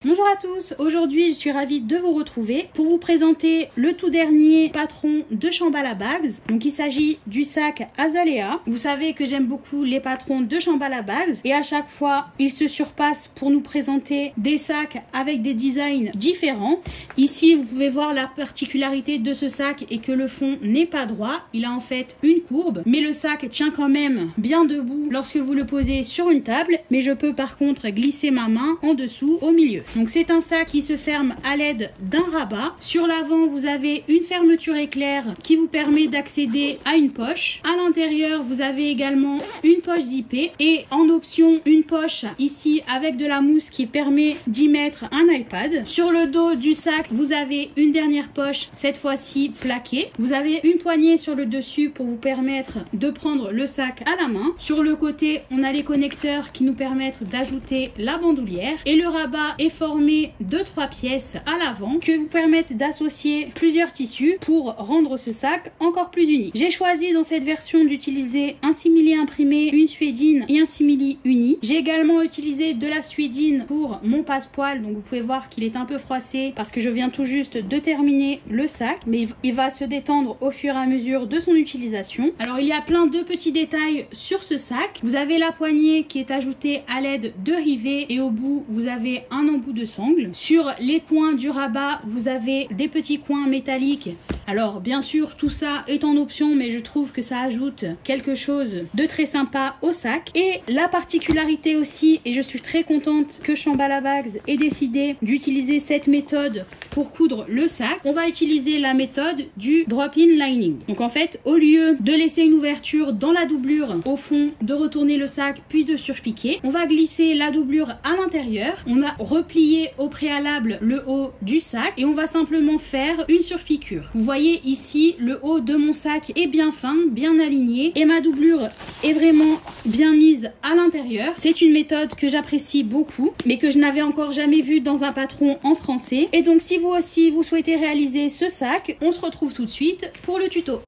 Bonjour à tous, aujourd'hui je suis ravie de vous retrouver pour vous présenter le tout dernier patron de Shambhala Bags. Donc il s'agit du sac Azalea. Vous savez que j'aime beaucoup les patrons de Shambhala Bags et à chaque fois ils se surpassent pour nous présenter des sacs avec des designs différents. Ici vous pouvez voir la particularité de ce sac est que le fond n'est pas droit, il a en fait une courbe, mais le sac tient quand même bien debout lorsque vous le posez sur une table, mais je peux par contre glisser ma main en dessous au milieu. Donc c'est un sac qui se ferme à l'aide d'un rabat. Sur l'avant, vous avez une fermeture éclair qui vous permet d'accéder à une poche. À l'intérieur, vous avez également une poche zippée et en option, une poche ici avec de la mousse qui permet d'y mettre un iPad. Sur le dos du sac, vous avez une dernière poche, cette fois-ci plaquée. Vous avez une poignée sur le dessus pour vous permettre de prendre le sac à la main. Sur le côté, on a les connecteurs qui nous permettent d'ajouter la bandoulière et le rabat est formé de 3 pièces à l'avant que vous permettent d'associer plusieurs tissus pour rendre ce sac encore plus unique. J'ai choisi dans cette version d'utiliser un simili imprimé, une suédine et un simili uni. J'ai également utilisé de la suédine pour mon passepoil, donc vous pouvez voir qu'il est un peu froissé parce que je viens tout juste de terminer le sac, mais il va se détendre au fur et à mesure de son utilisation. Alors il y a plein de petits détails sur ce sac. Vous avez la poignée qui est ajoutée à l'aide de rivets et au bout vous avez un embout de sangle. Sur les coins du rabat, vous avez des petits coins métalliques. Alors bien sûr tout ça est en option, mais je trouve que ça ajoute quelque chose de très sympa au sac. Et la particularité aussi, et je suis très contente que Shambhala Bags ait décidé d'utiliser cette méthode pour coudre le sac, on va utiliser la méthode du drop-in lining. Donc en fait, au lieu de laisser une ouverture dans la doublure au fond, de retourner le sac puis de surpiquer, on va glisser la doublure à l'intérieur. On a replié au préalable le haut du sac et on va simplement faire une surpiqûre. Vous voyez ici, le haut de mon sac est bien fin, bien aligné et ma doublure est vraiment bien mise à l'intérieur. C'est une méthode que j'apprécie beaucoup, mais que je n'avais encore jamais vue dans un patron en français. Et donc si vous aussi vous souhaitez réaliser ce sac, on se retrouve tout de suite pour le tuto.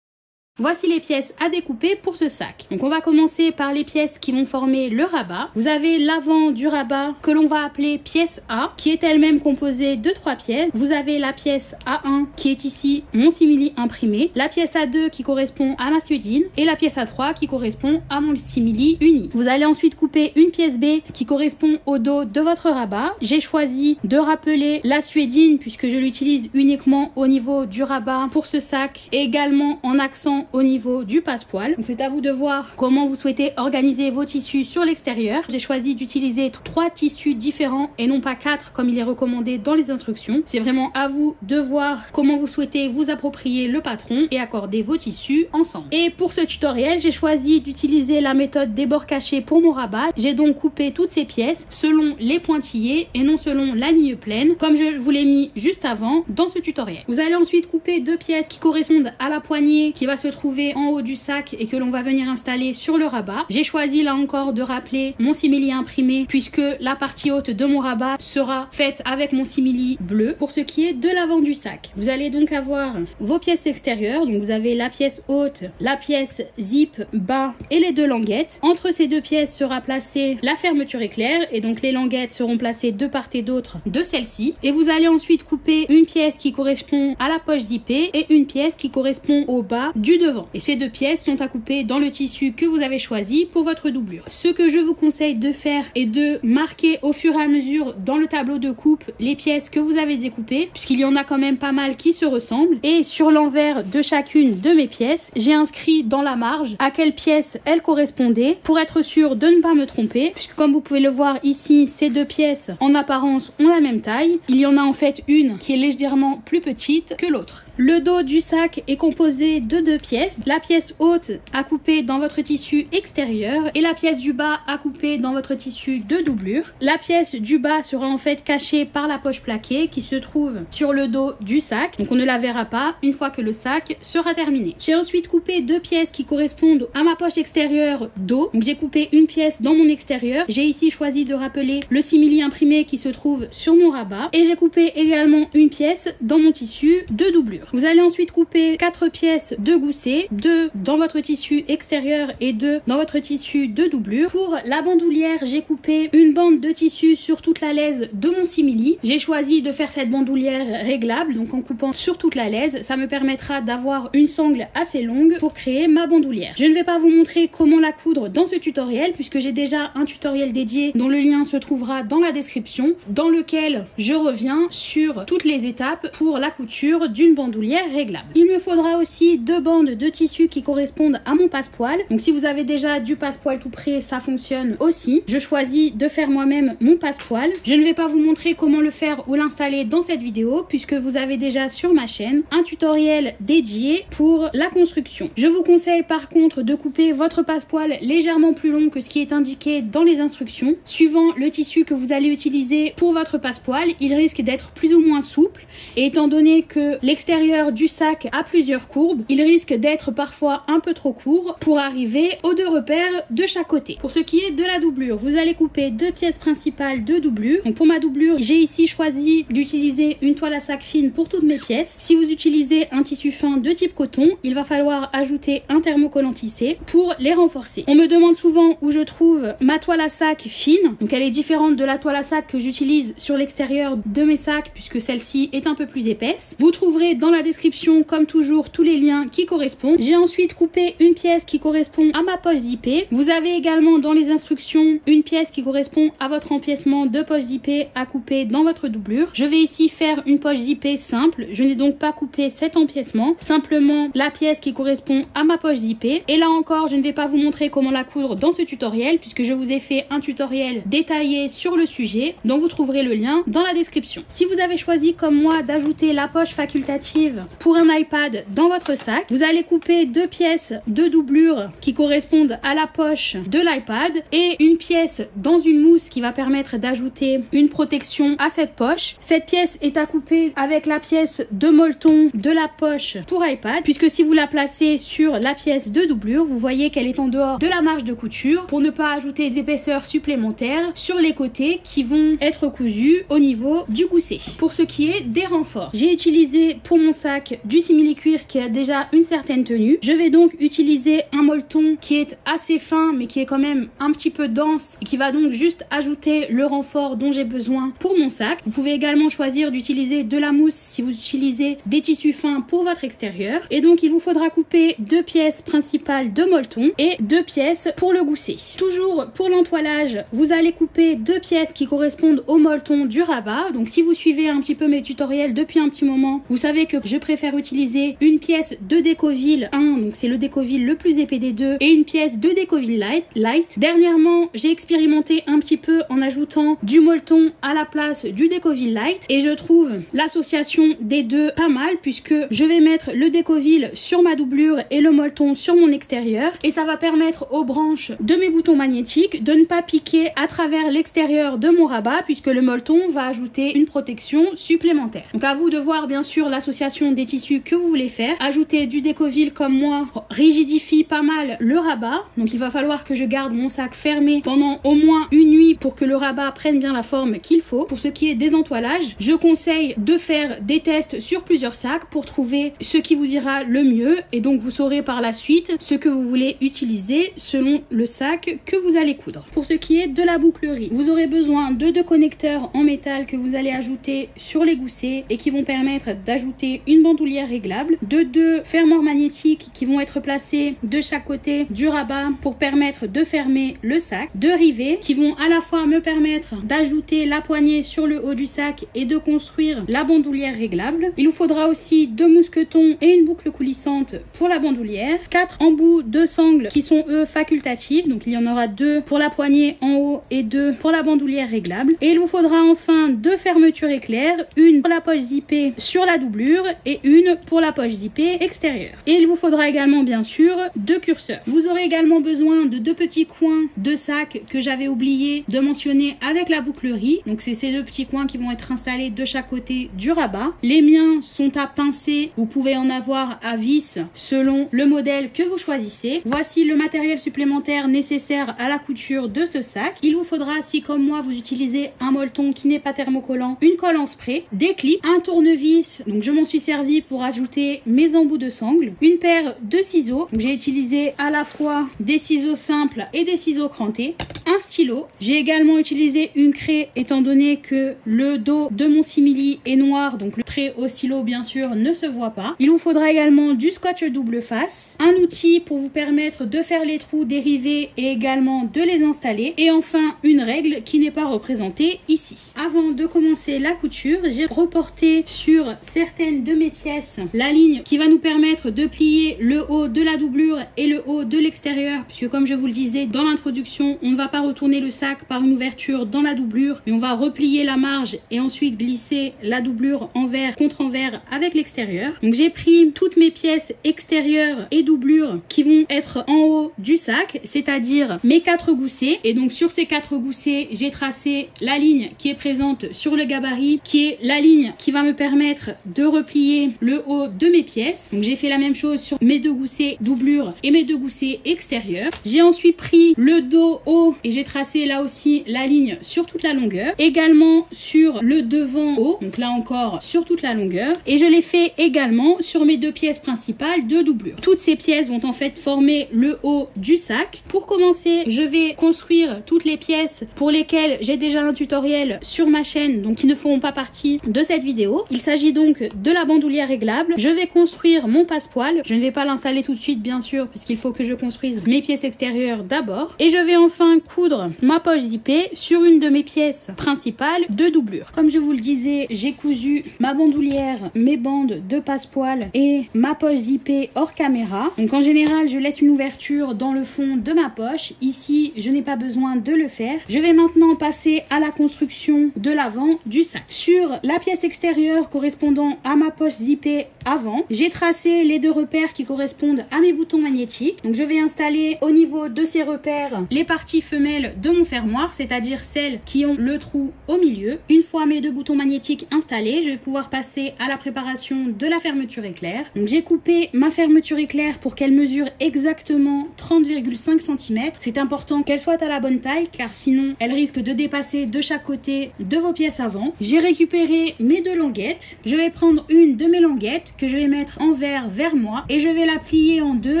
Voici les pièces à découper pour ce sac. Donc on va commencer par les pièces qui vont former le rabat. Vous avez l'avant du rabat que l'on va appeler pièce A, qui est elle-même composée de 3 pièces. Vous avez la pièce A1 qui est ici mon simili imprimé, la pièce A2 qui correspond à ma suédine et la pièce A3 qui correspond à mon simili uni. Vous allez ensuite couper une pièce B qui correspond au dos de votre rabat. J'ai choisi de rappeler la suédine puisque je l'utilise uniquement au niveau du rabat pour ce sac et également en accent au niveau du passepoil. Donc c'est à vous de voir comment vous souhaitez organiser vos tissus sur l'extérieur. J'ai choisi d'utiliser 3 tissus différents et non pas 4 comme il est recommandé dans les instructions. C'est vraiment à vous de voir comment vous souhaitez vous approprier le patron et accorder vos tissus ensemble. Et pour ce tutoriel, j'ai choisi d'utiliser la méthode des bords cachés pour mon rabat. J'ai donc coupé toutes ces pièces selon les pointillés et non selon la ligne pleine comme je vous l'ai mis juste avant dans ce tutoriel. Vous allez ensuite couper 2 pièces qui correspondent à la poignée qui va se trouver en haut du sac et que l'on va venir installer sur le rabat. J'ai choisi là encore de rappeler mon simili imprimé puisque la partie haute de mon rabat sera faite avec mon simili bleu pour ce qui est de l'avant du sac. Vous allez donc avoir vos pièces extérieures, donc vous avez la pièce haute, la pièce zip bas et les 2 languettes. Entre ces 2 pièces sera placée la fermeture éclair et donc les languettes seront placées de part et d'autre de celle-ci. Et vous allez ensuite couper une pièce qui correspond à la poche zippée et une pièce qui correspond au bas du devant. Et ces 2 pièces sont à couper dans le tissu que vous avez choisi pour votre doublure. Ce que je vous conseille de faire est de marquer au fur et à mesure dans le tableau de coupe les pièces que vous avez découpées, puisqu'il y en a quand même pas mal qui se ressemblent. Et sur l'envers de chacune de mes pièces, j'ai inscrit dans la marge à quelle pièce elle correspondait pour être sûr de ne pas me tromper, puisque comme vous pouvez le voir ici, ces 2 pièces en apparence ont la même taille. Il y en a en fait une qui est légèrement plus petite que l'autre. Le dos du sac est composé de 2 pièces. La pièce haute à couper dans votre tissu extérieur et la pièce du bas à couper dans votre tissu de doublure. La pièce du bas sera en fait cachée par la poche plaquée qui se trouve sur le dos du sac. Donc on ne la verra pas une fois que le sac sera terminé. J'ai ensuite coupé 2 pièces qui correspondent à ma poche extérieure dos. Donc j'ai coupé une pièce dans mon extérieur. J'ai ici choisi de rappeler le simili imprimé qui se trouve sur mon rabat. Et j'ai coupé également une pièce dans mon tissu de doublure. Vous allez ensuite couper 4 pièces de gousset gousset, 2 dans votre tissu extérieur et 2 dans votre tissu de doublure. Pour la bandoulière, j'ai coupé une bande de tissu sur toute la laise de mon simili. J'ai choisi de faire cette bandoulière réglable, donc en coupant sur toute la laise, ça me permettra d'avoir une sangle assez longue pour créer ma bandoulière. Je ne vais pas vous montrer comment la coudre dans ce tutoriel puisque j'ai déjà un tutoriel dédié dont le lien se trouvera dans la description, dans lequel je reviens sur toutes les étapes pour la couture d'une bandoulière réglable. Il me faudra aussi 2 bandes de tissu qui correspondent à mon passepoil. Donc si vous avez déjà du passepoil tout prêt, ça fonctionne aussi. Je choisis de faire moi-même mon passepoil. Je ne vais pas vous montrer comment le faire ou l'installer dans cette vidéo puisque vous avez déjà sur ma chaîne un tutoriel dédié pour la construction. Je vous conseille par contre de couper votre passepoil légèrement plus long que ce qui est indiqué dans les instructions. Suivant le tissu que vous allez utiliser pour votre passepoil, il risque d'être plus ou moins souple et étant donné que l'extérieur du sac a plusieurs courbes, il risque d'être parfois un peu trop court pour arriver aux 2 repères de chaque côté. Pour ce qui est de la doublure, vous allez couper 2 pièces principales de doublure. Donc pour ma doublure, j'ai ici choisi d'utiliser une toile à sac fine pour toutes mes pièces. Si vous utilisez un tissu fin de type coton, il va falloir ajouter un thermocollant tissé pour les renforcer. On me demande souvent où je trouve ma toile à sac fine. Donc elle est différente de la toile à sac que j'utilise sur l'extérieur de mes sacs puisque celle-ci est un peu plus épaisse. Vous trouverez dans la description comme toujours tous les liens qui correspondent. J'ai ensuite coupé une pièce qui correspond à ma poche zippée. Vous avez également dans les instructions une pièce qui correspond à votre empiècement de poche zippée à couper dans votre doublure. Je vais ici faire une poche zippée simple. Je n'ai donc pas coupé cet empiècement, simplement la pièce qui correspond à ma poche zippée. Et là encore, je ne vais pas vous montrer comment la coudre dans ce tutoriel puisque je vous ai fait un tutoriel détaillé sur le sujet dont vous trouverez le lien dans la description. Si vous avez choisi comme moi d'ajouter la poche facultative pour un iPad dans votre sac, vous allez couper 2 pièces de doublure qui correspondent à la poche de l'iPad et une pièce dans une mousse qui va permettre d'ajouter une protection à cette poche. Cette pièce est à couper avec la pièce de molleton de la poche pour iPad puisque si vous la placez sur la pièce de doublure, vous voyez qu'elle est en dehors de la marge de couture pour ne pas ajouter d'épaisseur supplémentaire sur les côtés qui vont être cousus au niveau du gousset. Pour ce qui est des renforts, j'ai utilisé pour mon sac du simili-cuir qui a déjà une certaine tenue. Je vais donc utiliser un molleton qui est assez fin mais qui est quand même un petit peu dense et qui va donc juste ajouter le renfort dont j'ai besoin pour mon sac. Vous pouvez également choisir d'utiliser de la mousse si vous utilisez des tissus fins pour votre extérieur. Et donc il vous faudra couper 2 pièces principales de molleton et 2 pièces pour le gousset. Toujours pour l'entoilage, vous allez couper 2 pièces qui correspondent au molleton du rabat. Donc si vous suivez un petit peu mes tutoriels depuis un petit moment, vous savez que je préfère utiliser une pièce de Décoville 1, donc c'est le Décoville le plus épais des deux, et une pièce de Décoville light. Dernièrement, j'ai expérimenté un petit peu en ajoutant du molleton à la place du Décoville light et je trouve l'association des deux pas mal puisque je vais mettre le Décoville sur ma doublure et le molleton sur mon extérieur et ça va permettre aux branches de mes boutons magnétiques de ne pas piquer à travers l'extérieur de mon rabat puisque le molleton va ajouter une protection supplémentaire. Donc à vous de voir bien sûr l'association des tissus que vous voulez faire. Ajouter du Décoville comme moi rigidifie pas mal le rabat, donc il va falloir que je garde mon sac fermé pendant au moins une nuit pour que le rabat prenne bien la forme qu'il faut. Pour ce qui est des entoilages, je conseille de faire des tests sur plusieurs sacs pour trouver ce qui vous ira le mieux et donc vous saurez par la suite ce que vous voulez utiliser selon le sac que vous allez coudre. Pour ce qui est de la bouclerie, vous aurez besoin de 2 connecteurs en métal que vous allez ajouter sur les goussets et qui vont permettre d'ajouter une bandoulière réglable, de 2 fermoirs magnétiques qui vont être placés de chaque côté du rabat pour permettre de fermer le sac, 2 rivets qui vont à la fois me permettre d'ajouter la poignée sur le haut du sac et de construire la bandoulière réglable. Il vous faudra aussi 2 mousquetons et une boucle coulissante pour la bandoulière, 4 embouts de sangles qui sont eux facultatifs, donc il y en aura 2 pour la poignée en haut et 2 pour la bandoulière réglable. Et il vous faudra enfin 2 fermetures éclairs, une pour la poche zippée sur la doublure et une pour la poche zippée extérieure. Et il vous faudra également bien sûr 2 curseurs. Vous aurez également besoin de 2 petits coins de sac que j'avais oublié de mentionner avec la bouclerie. Donc c'est ces 2 petits coins qui vont être installés de chaque côté du rabat. Les miens sont à pincer, vous pouvez en avoir à vis selon le modèle que vous choisissez. Voici le matériel supplémentaire nécessaire à la couture de ce sac. Il vous faudra, si comme moi vous utilisez un molleton qui n'est pas thermocollant, une colle en spray, des clips, un tournevis, donc je m'en suis servi pour ajouter mes embouts de sangle, rectangle, une paire de ciseaux. J'ai utilisé à la fois des ciseaux simples et des ciseaux crantés, un stylo. J'ai également utilisé une craie étant donné que le dos de mon simili est noir, donc le trait au stylo bien sûr ne se voit pas. Il vous faudra également du scotch double face, un outil pour vous permettre de faire les trous dérivés et également de les installer, et enfin une règle qui n'est pas représentée ici. Avant de commencer la couture, j'ai reporté sur certaines de mes pièces la ligne qui va nous permettre de plier le haut de la doublure et le haut de l'extérieur, puisque comme je vous le disais dans l'introduction, on ne va pas retourner le sac par une ouverture dans la doublure, mais on va replier la marge et ensuite glisser la doublure envers contre envers avec l'extérieur. Donc j'ai pris toutes mes pièces extérieures et doublures qui vont être en haut du sac, c'est-à-dire mes 4 goussets, et donc sur ces 4 goussets j'ai tracé la ligne qui est présente sur le gabarit, qui est la ligne qui va me permettre de replier le haut de mes pièces. Donc j'ai fait la même chose sur mes 2 goussets doublure et mes 2 goussets extérieurs. J'ai ensuite pris le dos haut et j'ai tracé là aussi la ligne sur toute la longueur, également sur le devant haut, donc là encore sur toute la longueur, et je l'ai fait également sur mes 2 pièces principales de doublure. Toutes ces pièces vont en fait former le haut du sac. Pour commencer, je vais construire toutes les pièces pour lesquelles j'ai déjà un tutoriel sur ma chaîne, donc qui ne feront pas partie de cette vidéo. Il s'agit donc de la bandoulière réglable. Je vais construire mon passepoil. Je ne vais pas l'installer tout de suite bien sûr, puisqu'il faut que je construise mes pièces extérieures d'abord, et je vais enfin coudre ma poche zippée sur une de mes pièces principales de doublure. Comme je vous le disais, j'ai cousu ma bandoulière, mes bandes de passepoil et ma poche zippée hors caméra. Donc en général, je laisse une ouverture dans le fond de ma poche. Ici, je n'ai pas besoin de le faire. Je vais maintenant passer à la construction de l'avant du sac. Sur la pièce extérieure correspondant à ma poche zippée avant, j'ai tracé les 2 repères qui correspondent à mes boutons magnétiques. Donc je vais installer au niveau de ces repères les parties femelles de mon fermoir, c'est-à-dire celles qui ont le trou au milieu. Une fois mes 2 boutons magnétiques installés, je vais pouvoir passer à la préparation de la fermeture éclair. Donc j'ai coupé ma fermeture éclair pour qu'elle mesure exactement 30,5 cm. C'est important qu'elle soit à la bonne taille, car sinon elle risque de dépasser de chaque côté de vos pièces avant. J'ai récupéré mes 2 languettes. Je vais prendre une de mes languettes que je vais mettre envers vers moi et je vais la plier en 2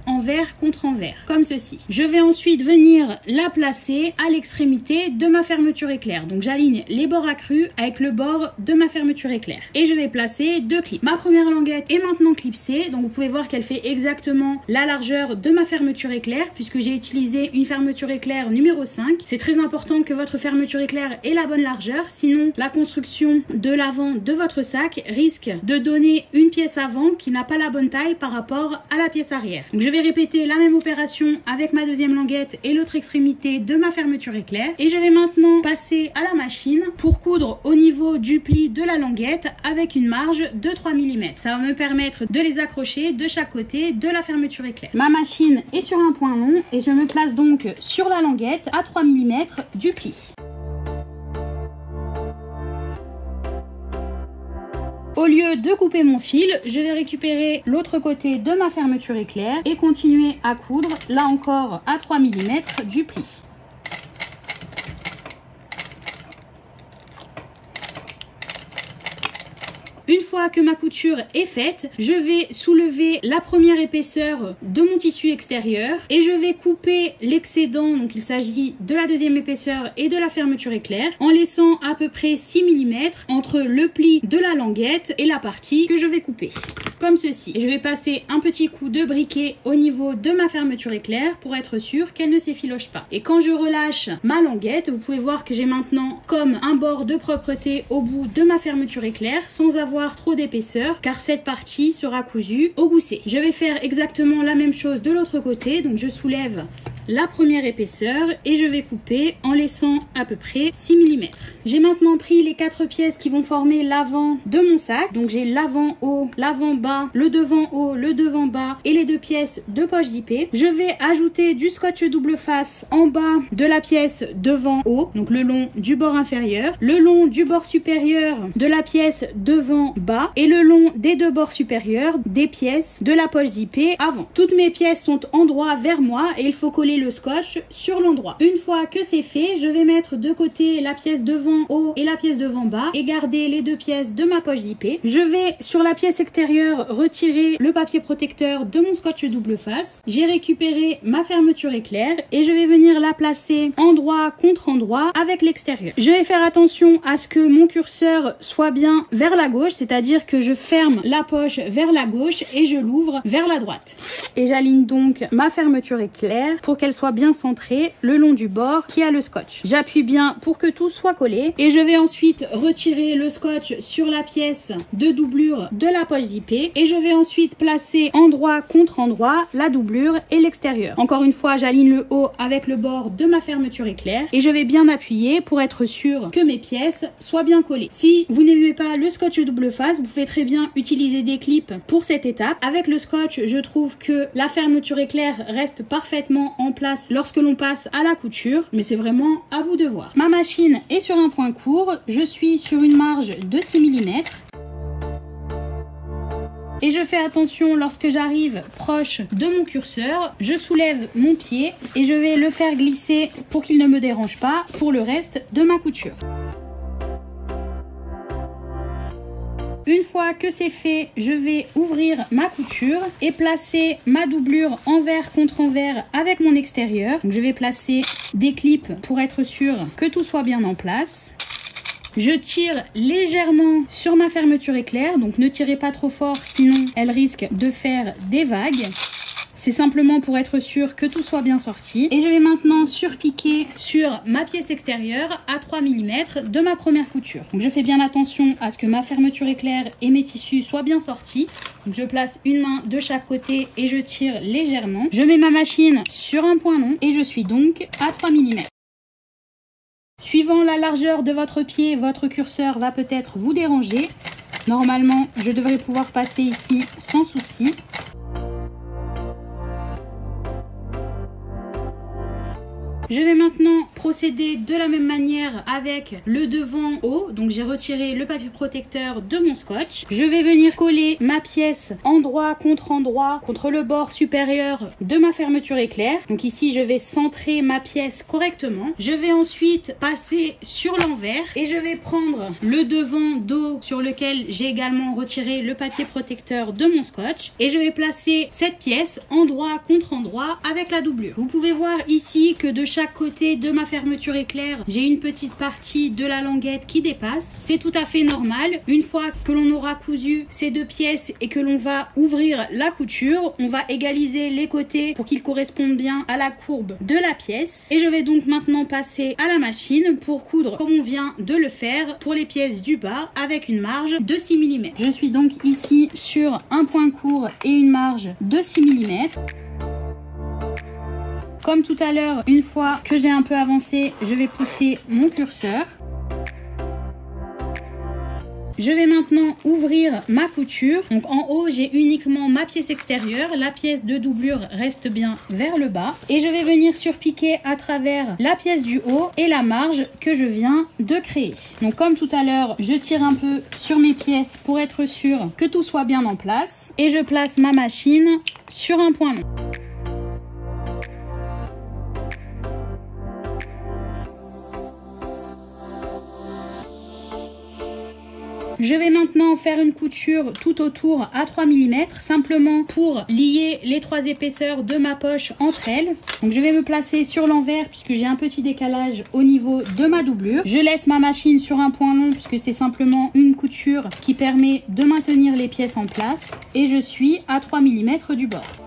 envers contre envers, comme ceci. Je vais ensuite venir la placer à l'extrémité de ma fermeture éclair. Donc j'aligne les bords accrus avec le bord de ma fermeture éclair et je vais placer 2 clips. Ma première languette est maintenant clipsée, donc vous pouvez voir qu'elle fait exactement la largeur de ma fermeture éclair, puisque j'ai utilisé une fermeture éclair numéro 5. C'est très important que votre fermeture éclair ait la bonne largeur, sinon la construction de l'avant de votre sac risque de donner une pièce avant qui n'a pas la bonne taille par rapport à la pièce arrière. Donc je vais répéter la même opération avec ma deuxième languette et l'autre extrémité de ma fermeture éclair, et je vais maintenant passer à la machine pour coudre au niveau du pli de la languette avec une marge de 3 mm. Ça va me permettre de les accrocher de chaque côté de la fermeture éclair. Ma machine est sur un point long et je me place donc sur la languette à 3 mm du pli. Au lieu de couper mon fil, je vais récupérer l'autre côté de ma fermeture éclair et continuer à coudre, là encore à 3 mm du pli. Une fois que ma couture est faite, je vais soulever la première épaisseur de mon tissu extérieur et je vais couper l'excédent, donc il s'agit de la deuxième épaisseur et de la fermeture éclair, en laissant à peu près 6 mm entre le pli de la languette et la partie que je vais couper. Comme ceci. Et je vais passer un petit coup de briquet au niveau de ma fermeture éclair pour être sûr qu'elle ne s'effiloche pas. Et quand je relâche ma languette, vous pouvez voir que j'ai maintenant comme un bord de propreté au bout de ma fermeture éclair sans avoir trop d'épaisseur, car cette partie sera cousue au gousset. Je vais faire exactement la même chose de l'autre côté, donc je soulève la première épaisseur et je vais couper en laissant à peu près 6 mm. J'ai maintenant pris les 4 pièces qui vont former l'avant de mon sac. Donc j'ai l'avant haut, l'avant bas, le devant haut, le devant bas et les 2 pièces de poche zippée. Je vais ajouter du scotch double face en bas de la pièce devant haut, donc le long du bord inférieur, le long du bord supérieur de la pièce devant bas et le long des 2 bords supérieurs des pièces de la poche zippée avant. Toutes mes pièces sont en droit vers moi et il faut coller coller le scotch sur l'endroit. Une fois que c'est fait, je vais mettre de côté la pièce devant haut et la pièce devant bas et garder les deux pièces de ma poche zippée. Je vais sur la pièce extérieure retirer le papier protecteur de mon scotch double face. J'ai récupéré ma fermeture éclair et je vais venir la placer endroit contre endroit avec l'extérieur. Je vais faire attention à ce que mon curseur soit bien vers la gauche, c'est-à-dire que je ferme la poche vers la gauche et je l'ouvre vers la droite. Et j'aligne donc ma fermeture éclair pour qu'elle soit bien centrée le long du bord qui a le scotch. J'appuie bien pour que tout soit collé et je vais ensuite retirer le scotch sur la pièce de doublure de la poche zippée et je vais ensuite placer endroit contre endroit la doublure et l'extérieur. Encore une fois, j'aligne le haut avec le bord de ma fermeture éclair et je vais bien appuyer pour être sûr que mes pièces soient bien collées. Si vous n'aimez pas le scotch double face, vous pouvez très bien utiliser des clips pour cette étape. Avec le scotch, je trouve que la fermeture éclair reste parfaitement en place lorsque l'on passe à la couture, mais c'est vraiment à vous de voir. Ma machine est sur un point court, je suis sur une marge de 6 mm. Et je fais attention lorsque j'arrive proche de mon curseur, je soulève mon pied et je vais le faire glisser pour qu'il ne me dérange pas pour le reste de ma couture. Une fois que c'est fait, je vais ouvrir ma couture et placer ma doublure envers contre envers avec mon extérieur. Donc je vais placer des clips pour être sûr que tout soit bien en place. Je tire légèrement sur ma fermeture éclair, donc ne tirez pas trop fort, sinon elle risque de faire des vagues. C'est simplement pour être sûr que tout soit bien sorti. Et je vais maintenant surpiquer sur ma pièce extérieure à 3 mm de ma première couture. Donc je fais bien attention à ce que ma fermeture éclair et mes tissus soient bien sortis. Donc je place une main de chaque côté et je tire légèrement. Je mets ma machine sur un point long et je suis donc à 3 mm. Suivant la largeur de votre pied, votre curseur va peut-être vous déranger. Normalement, je devrais pouvoir passer ici sans souci. Je vais maintenant procéder de la même manière avec le devant haut. Donc j'ai retiré le papier protecteur de mon scotch. Je vais venir coller ma pièce endroit contre le bord supérieur de ma fermeture éclair. Donc ici je vais centrer ma pièce correctement. Je vais ensuite passer sur l'envers et je vais prendre le devant dos sur lequel j'ai également retiré le papier protecteur de mon scotch. Et je vais placer cette pièce endroit contre endroit avec la doublure. Vous pouvez voir ici que de chaque côté de ma fermeture éclair, j'ai une petite partie de la languette qui dépasse. C'est tout à fait normal. Une fois que l'on aura cousu ces deux pièces et que l'on va ouvrir la couture, on va égaliser les côtés pour qu'ils correspondent bien à la courbe de la pièce. Et je vais donc maintenant passer à la machine pour coudre comme on vient de le faire pour les pièces du bas avec une marge de 6 mm. Je suis donc ici sur un point court et une marge de 6 mm. Comme tout à l'heure, une fois que j'ai un peu avancé, je vais pousser mon curseur. Je vais maintenant ouvrir ma couture. Donc en haut, j'ai uniquement ma pièce extérieure. La pièce de doublure reste bien vers le bas. Et je vais venir surpiquer à travers la pièce du haut et la marge que je viens de créer. Donc comme tout à l'heure, je tire un peu sur mes pièces pour être sûr que tout soit bien en place. Et je place ma machine sur un point long. Je vais maintenant faire une couture tout autour à 3 mm, simplement pour lier les trois épaisseurs de ma poche entre elles. Donc je vais me placer sur l'envers puisque j'ai un petit décalage au niveau de ma doublure. Je laisse ma machine sur un point long puisque c'est simplement une couture qui permet de maintenir les pièces en place. Et je suis à 3 mm du bord.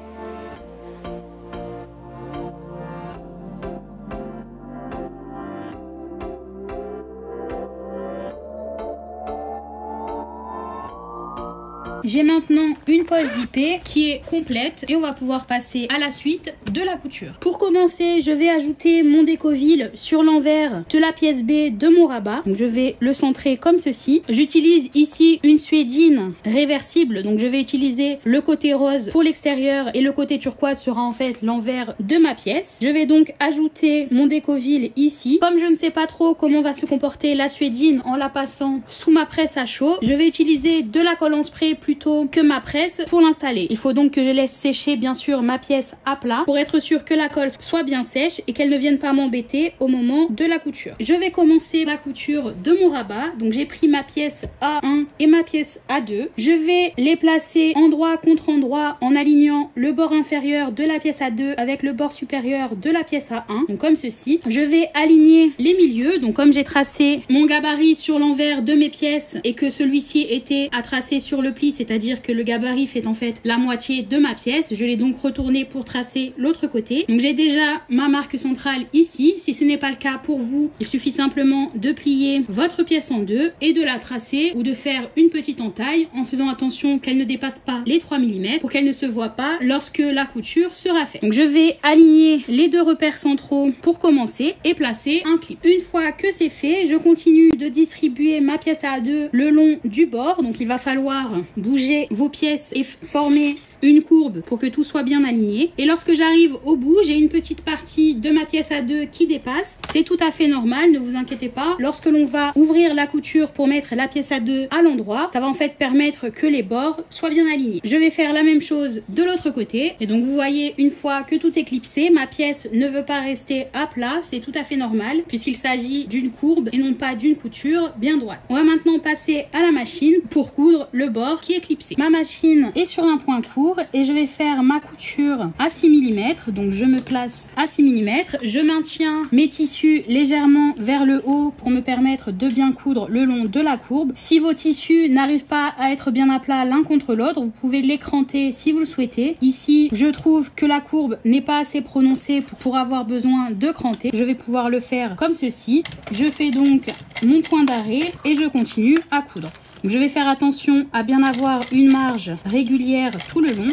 J'ai maintenant une poche zippée qui est complète et on va pouvoir passer à la suite de la couture. Pour commencer, je vais ajouter mon décoville sur l'envers de la pièce B de mon rabat. Donc je vais le centrer comme ceci. J'utilise ici une suédine réversible, donc je vais utiliser le côté rose pour l'extérieur et le côté turquoise sera en fait l'envers de ma pièce. Je vais donc ajouter mon décoville ici. Comme je ne sais pas trop comment va se comporter la suédine en la passant sous ma presse à chaud, je vais utiliser de la colle en spray plutôt tôt que ma presse pour l'installer. Il faut donc que je laisse sécher bien sûr ma pièce à plat pour être sûr que la colle soit bien sèche et qu'elle ne vienne pas m'embêter au moment de la couture. Je vais commencer la couture de mon rabat. Donc j'ai pris ma pièce A1 et ma pièce A2. Je vais les placer endroit contre endroit en alignant le bord inférieur de la pièce A2 avec le bord supérieur de la pièce A1. Donc comme ceci. Je vais aligner les milieux. Donc comme j'ai tracé mon gabarit sur l'envers de mes pièces et que celui-ci était à tracer sur le pli, c'est-à-dire que le gabarit fait en fait la moitié de ma pièce, je l'ai donc retourné pour tracer l'autre côté. Donc j'ai déjà ma marque centrale ici. Si ce n'est pas le cas pour vous, il suffit simplement de plier votre pièce en deux et de la tracer ou de faire une petite entaille en faisant attention qu'elle ne dépasse pas les 3 mm pour qu'elle ne se voit pas lorsque la couture sera faite. Donc je vais aligner les deux repères centraux pour commencer et placer un clip. Une fois que c'est fait, je continue de distribuer ma pièce A2 le long du bord. Donc il va falloir bouger vos pièces et former une courbe pour que tout soit bien aligné. Et lorsque j'arrive au bout, j'ai une petite partie de ma pièce A2 qui dépasse. C'est tout à fait normal, ne vous inquiétez pas. Lorsque l'on va ouvrir la couture pour mettre la pièce A2 à l'endroit, ça va en fait permettre que les bords soient bien alignés. Je vais faire la même chose de l'autre côté. Et donc vous voyez, une fois que tout est clipsé, ma pièce ne veut pas rester à plat. C'est tout à fait normal puisqu'il s'agit d'une courbe et non pas d'une couture bien droite. On va maintenant passer à la machine pour coudre le bord qui est clipsé. Ma machine est sur un point court et je vais faire ma couture à 6 mm. Donc je me place à 6 mm. Je maintiens mes tissus légèrement vers le haut pour me permettre de bien coudre le long de la courbe. Si vos tissus n'arrivent pas à être bien à plat l'un contre l'autre, vous pouvez l'écranter si vous le souhaitez. Ici, je trouve que la courbe n'est pas assez prononcée pour avoir besoin de cranter. Je vais pouvoir le faire comme ceci. Je fais donc mon point d'arrêt et je continue à coudre. Donc je vais faire attention à bien avoir une marge régulière tout le long.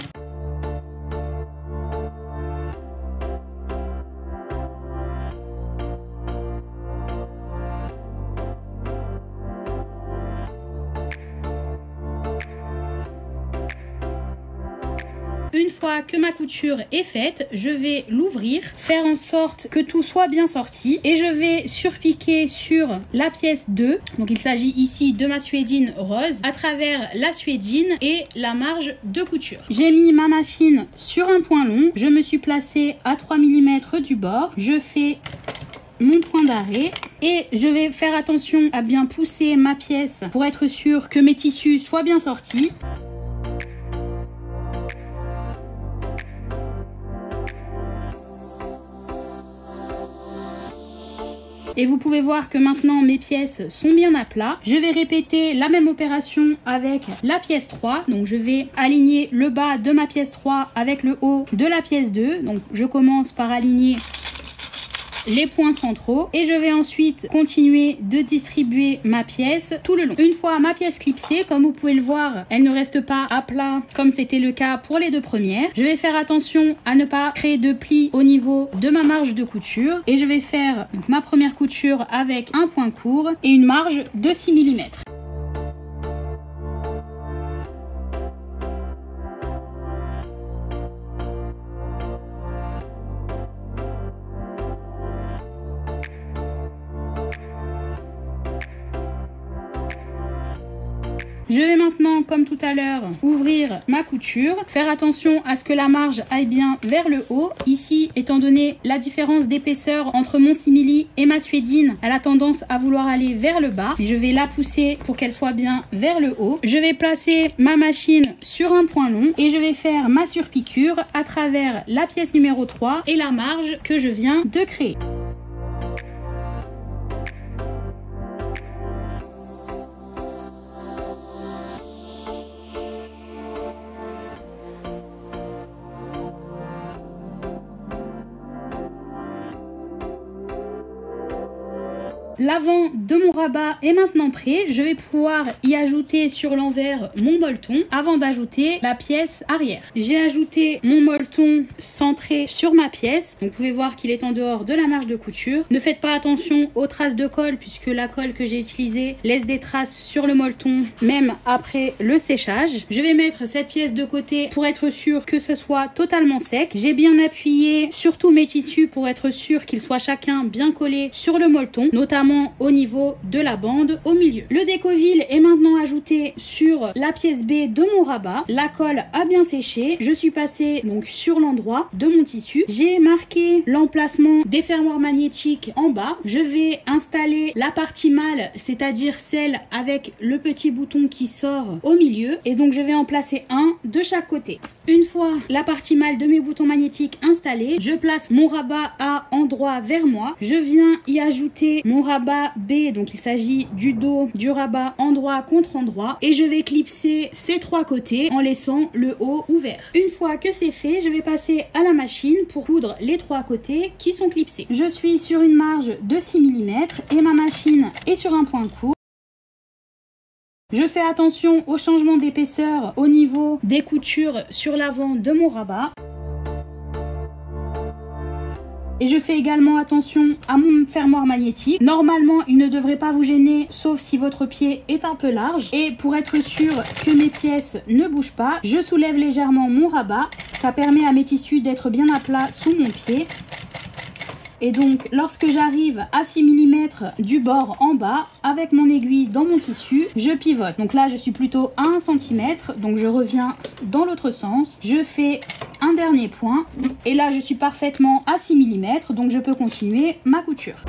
Une fois que ma couture est faite, je vais l'ouvrir, faire en sorte que tout soit bien sorti et je vais surpiquer sur la pièce 2. Donc il s'agit ici de ma suédine rose à travers la suédine et la marge de couture. J'ai mis ma machine sur un point long, je me suis placée à 3 mm du bord, je fais mon point d'arrêt et je vais faire attention à bien pousser ma pièce pour être sûr que mes tissus soient bien sortis. Et vous pouvez voir que maintenant mes pièces sont bien à plat. Je vais répéter la même opération avec la pièce 3. Donc je vais aligner le bas de ma pièce 3 avec le haut de la pièce 2. Donc je commence par aligner les points centraux et je vais ensuite continuer de distribuer ma pièce tout le long. Une fois ma pièce clipsée, comme vous pouvez le voir, elle ne reste pas à plat comme c'était le cas pour les deux premières. Je vais faire attention à ne pas créer de plis au niveau de ma marge de couture et je vais faire donc ma première couture avec un point court et une marge de 6 mm. Je vais maintenant, comme tout à l'heure, ouvrir ma couture, faire attention à ce que la marge aille bien vers le haut. Ici, étant donné la différence d'épaisseur entre mon simili et ma suédine, elle a tendance à vouloir aller vers le bas, mais je vais la pousser pour qu'elle soit bien vers le haut. Je vais placer ma machine sur un point long et je vais faire ma surpiqûre à travers la pièce numéro 3 et la marge que je viens de créer. L'avant de mon rabat est maintenant prêt. Je vais pouvoir y ajouter sur l'envers mon molleton avant d'ajouter la pièce arrière. J'ai ajouté mon molleton centré sur ma pièce. Donc, vous pouvez voir qu'il est en dehors de la marge de couture. Ne faites pas attention aux traces de colle puisque la colle que j'ai utilisée laisse des traces sur le molleton même après le séchage. Je vais mettre cette pièce de côté pour être sûr que ce soit totalement sec. J'ai bien appuyé sur tous mes tissus pour être sûr qu'ils soient chacun bien collés sur le molleton, notamment notamment au niveau de la bande au milieu. Le Décoville est maintenant ajouté sur la pièce B de mon rabat. La colle a bien séché. Je suis passée donc sur l'endroit de mon tissu. J'ai marqué l'emplacement des fermoirs magnétiques en bas. Je vais installer la partie mâle, c'est-à-dire celle avec le petit bouton qui sort au milieu. Et donc je vais en placer un de chaque côté. Une fois la partie mâle de mes boutons magnétiques installée, je place mon rabat A endroit vers moi. Je viens y ajouter mon rabat B, donc il s'agit du dos du rabat endroit contre endroit. Et je vais clipser ces trois côtés en laissant le haut ouvert. Une fois que c'est fait, je vais passer à la machine pour coudre les trois côtés qui sont clipsés. Je suis sur une marge de 6 mm et ma machine est sur un point de court. Je fais attention au changement d'épaisseur au niveau des coutures sur l'avant de mon rabat. Et je fais également attention à mon fermoir magnétique. Normalement, il ne devrait pas vous gêner, sauf si votre pied est un peu large. Et pour être sûr que mes pièces ne bougent pas, je soulève légèrement mon rabat. Ça permet à mes tissus d'être bien à plat sous mon pied. Et donc, lorsque j'arrive à 6 mm du bord en bas, avec mon aiguille dans mon tissu, je pivote. Donc là, je suis plutôt à 1 cm, donc je reviens dans l'autre sens. Je fais un dernier point, et là, je suis parfaitement à 6 mm, donc je peux continuer ma couture.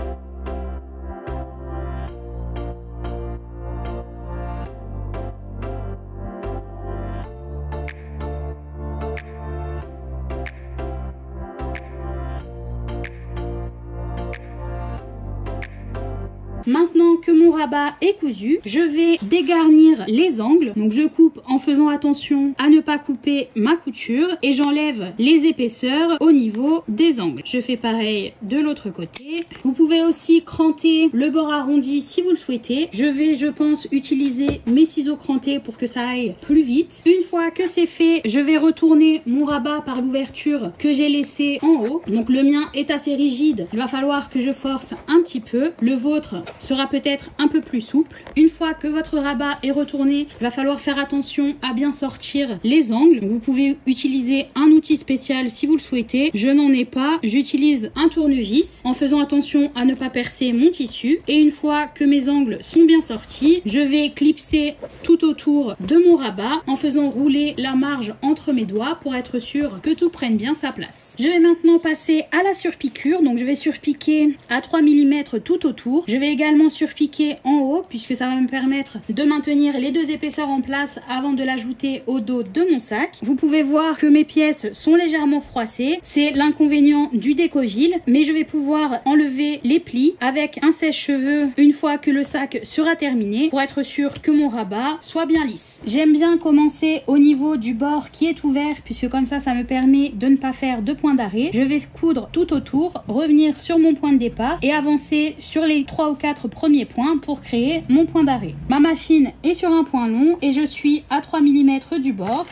Maintenant que mon rabat est cousu, je vais dégarnir les angles. Donc je coupe en faisant attention à ne pas couper ma couture et j'enlève les épaisseurs au niveau des angles. Je fais pareil de l'autre côté. Vous pouvez aussi cranter le bord arrondi si vous le souhaitez. Je vais, je pense, utiliser mes ciseaux crantés pour que ça aille plus vite. Une fois que c'est fait, je vais retourner mon rabat par l'ouverture que j'ai laissée en haut. Donc le mien est assez rigide. Il va falloir que je force un petit peu. Le vôtre sera peut-être un peu plus souple. Une fois que votre rabat est retourné, il va falloir faire attention à bien sortir les angles. Vous pouvez utiliser un outil spécial si vous le souhaitez. Je n'en ai pas. J'utilise un tournevis en faisant attention à ne pas percer mon tissu. Et une fois que mes angles sont bien sortis, je vais clipser tout autour de mon rabat en faisant rouler la marge entre mes doigts pour être sûr que tout prenne bien sa place. Je vais maintenant passer à la surpiqûre. Donc je vais surpiquer à 3 mm tout autour. Je vais également surpiquer en haut puisque ça va me permettre de maintenir les deux épaisseurs en place avant de l'ajouter au dos de mon sac. Vous pouvez voir que mes pièces sont légèrement froissées. C'est l'inconvénient du Décoville, mais je vais pouvoir enlever les plis avec un sèche-cheveux une fois que le sac sera terminé pour être sûr que mon rabat soit bien lisse. J'aime bien commencer au niveau du bord qui est ouvert puisque comme ça me permet de ne pas faire de point d'arrêt. Je vais coudre tout autour, revenir sur mon point de départ et avancer sur les 3 ou 4 premiers points pour créer mon point d'arrêt. Ma machine est sur un point long et je suis à 3 mm du bord.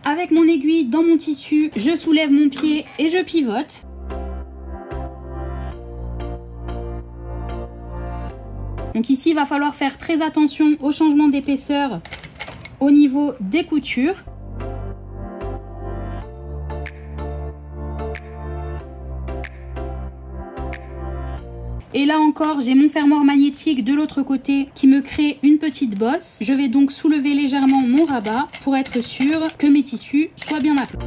Avec mon aiguille dans mon tissu, je soulève mon pied et je pivote. Donc ici, il va falloir faire très attention au changement d'épaisseur au niveau des coutures. Et là encore, j'ai mon fermoir magnétique de l'autre côté qui me crée une petite bosse. Je vais donc soulever légèrement mon rabat pour être sûr que mes tissus soient bien à plat.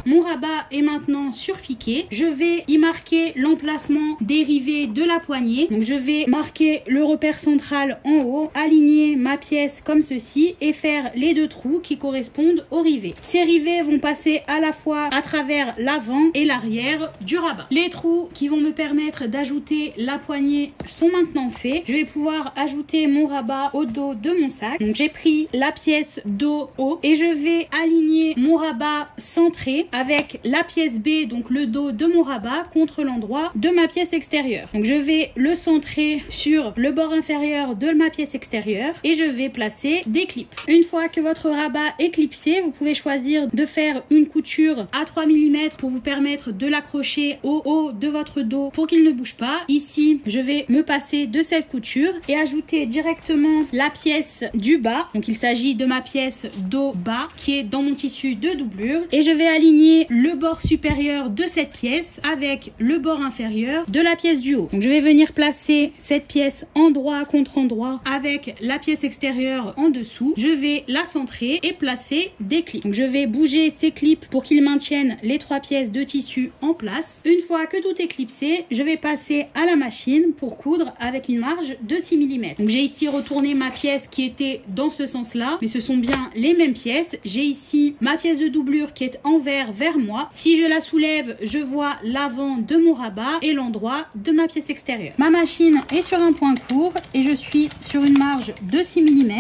Mon rabat est maintenant surpiqué. Je vais y marquer l'emplacement des rivets de la poignée. Donc je vais marquer le repère central en haut, aligner ma pièce comme ceci et faire les 2 trous qui correspondent aux rivets. Ces rivets vont passer à la fois à travers l'avant et l'arrière du rabat. Les trous qui vont me permettre d'ajouter la poignée sont maintenant faits. Je vais pouvoir ajouter mon rabat au dos de mon sac. Donc j'ai pris la pièce dos haut et je vais aligner mon rabat centré avec la pièce B, donc le dos de mon rabat, contre l'endroit de ma pièce extérieure. Donc je vais le centrer sur le bord inférieur de ma pièce extérieure et je vais placer des clips. Une fois que votre rabat est clipsé, vous pouvez choisir de faire une couture à 3 mm pour vous permettre de l'accrocher au haut de votre dos pour qu'il ne bouge pas. Ici, je vais me passer de cette couture et ajouter directement la pièce du bas. Donc il s'agit de ma pièce dos bas qui est dans mon tissu de doublure et je vais aligner le bord supérieur de cette pièce avec le bord inférieur de la pièce du haut. Donc je vais venir placer cette pièce endroit contre endroit avec la pièce extérieure en dessous. Je vais la centrer et placer des clips. Donc je vais bouger ces clips pour qu'ils maintiennent les 3 pièces de tissu en place. Une fois que tout est clipsé, je vais passer à la machine pour coudre avec une marge de 6 mm. Donc j'ai ici retourné ma pièce qui était dans ce sens-là, mais ce sont bien les mêmes pièces. J'ai ici ma pièce de doublure qui est envers vers moi. Si je la soulève, je vois l'avant de mon rabat et l'endroit de ma pièce extérieure. Ma machine est sur un point court et je suis sur une marge de 6 mm.